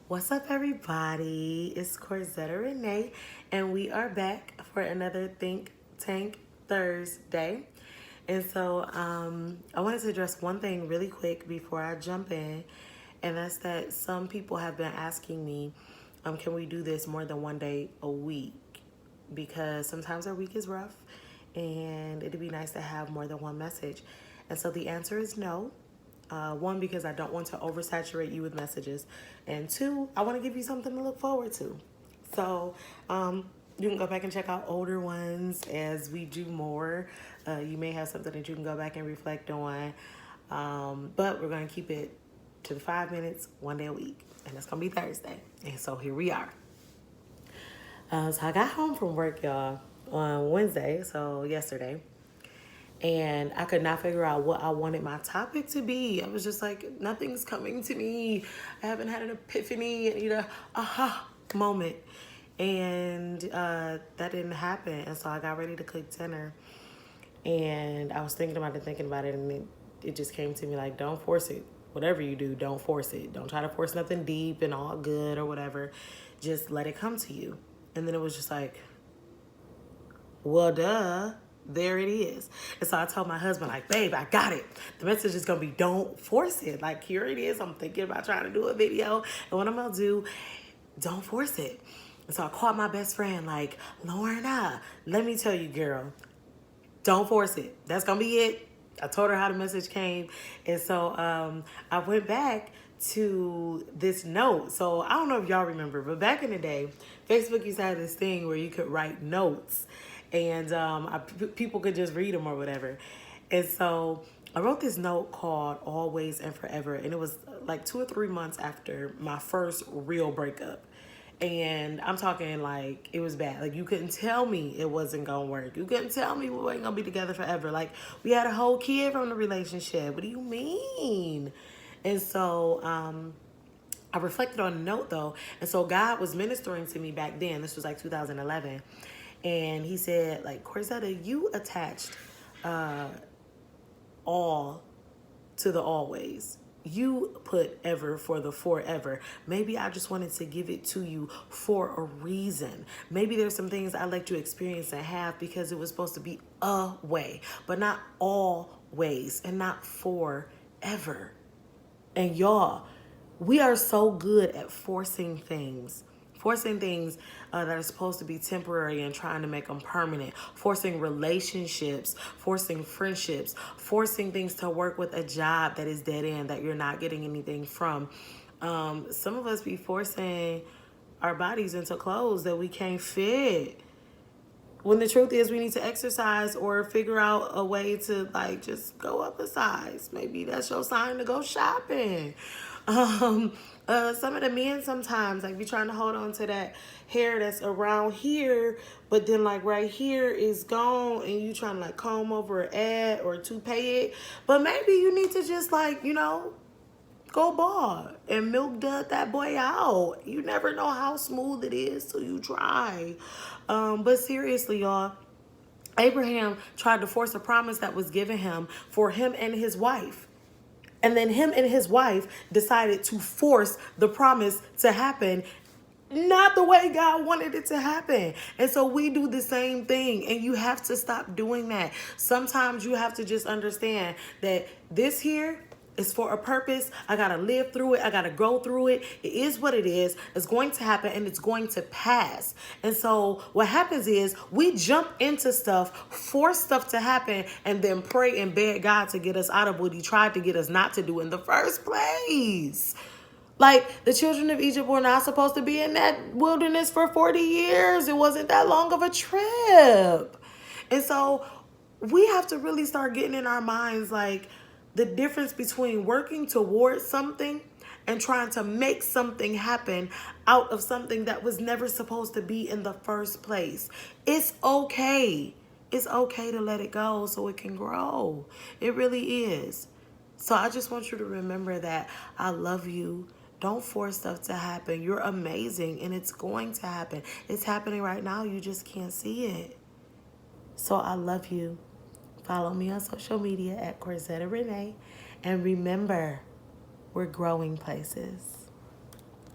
What's up, everybody? It's Corzetta Renee, and we are back for another Think Tank Thursday. And so, I wanted to address one thing really quick before I jump in, and that's that some people have been asking me, can we do this more than one day a week? Because sometimes our week is rough, and it'd be nice to have more than one message. And so the answer is no. One, because I don't want to oversaturate you with messages. And two, I want to give you something to look forward to. So you can go back and check out older ones as we do more. You may have something that you can go back and reflect on. But we're going to keep it to the 5 minutes, one day a week. And that's going to be Thursday. And so here we are. So I got home from work, y'all, on Wednesday, so yesterday. And I could not figure out what I wanted my topic to be. I was just like, nothing's coming to me. I haven't had an epiphany, I need a aha moment. And that didn't happen. And so I got ready to cook dinner. And I was thinking about it, and it just came to me like, don't force it. Whatever you do, don't force it. Don't try to force nothing deep and all good or whatever. Just let it come to you. And then it was just like, well, duh. There it is. And so I told my husband, like, babe, I got it. The message is going to be, don't force it. Like, here it is. I'm thinking about trying to do a video. And what I'm going to do, don't force it. And so I called my best friend, like, Lorna, let me tell you, girl, don't force it. That's going to be it. I told her how the message came. And so I went back to this note. So I don't know if y'all remember, but back in the day, Facebook used to have this thing where you could write notes. And people could just read them or whatever. And so I wrote this note called Always and Forever. And it was like 2 or 3 months after my first real breakup. And I'm talking like it was bad. Like you couldn't tell me it wasn't going to work. You couldn't tell me we weren't going to be together forever. Like we had a whole kid from the relationship. What do you mean? And so I reflected on the note though. And so God was ministering to me back then. This was like 2011. And he said, like, Corzetta, you attached all to the always. You put ever for the forever. Maybe I just wanted to give it to you for a reason. Maybe there's some things I let you experience and have because it was supposed to be a way, but not always and not forever. And y'all, we are so good at forcing things that are supposed to be temporary and trying to make them permanent, forcing relationships, forcing friendships, forcing things to work with a job that is dead end, that you're not getting anything from. Some of us be forcing our bodies into clothes that we can't fit, when the truth is we need to exercise or figure out a way to like just go up a size. Maybe that's your sign to go shopping. Some of the men sometimes like be trying to hold on to that hair that's around here, but then like right here is gone and you trying to like comb over an ad or toupee it. But maybe you need to just like, go bald and milk dud that boy out. You never know how smooth it is till you try. But seriously, y'all, Abraham tried to force a promise that was given him for him and his wife. And then him and his wife decided to force the promise to happen not the way God wanted it to happen. And so we do the same thing, and you have to stop doing that. Sometimes you have to just understand that this here is for a purpose. I got to live through it. I got to go through it. It is what it is. It's going to happen and it's going to pass. And so what happens is we jump into stuff, force stuff to happen, and then pray and beg God to get us out of what he tried to get us not to do in the first place. Like the children of Egypt were not supposed to be in that wilderness for 40 years. It wasn't that long of a trip. And so we have to really start getting in our minds like the difference between working towards something and trying to make something happen out of something that was never supposed to be in the first place. It's okay. It's okay to let it go so it can grow. It really is. So I just want you to remember that I love you. Don't force stuff to happen. You're amazing and it's going to happen. It's happening right now. You just can't see it. So I love you. Follow me on social media at Corzetta Renee. And remember, we're growing places.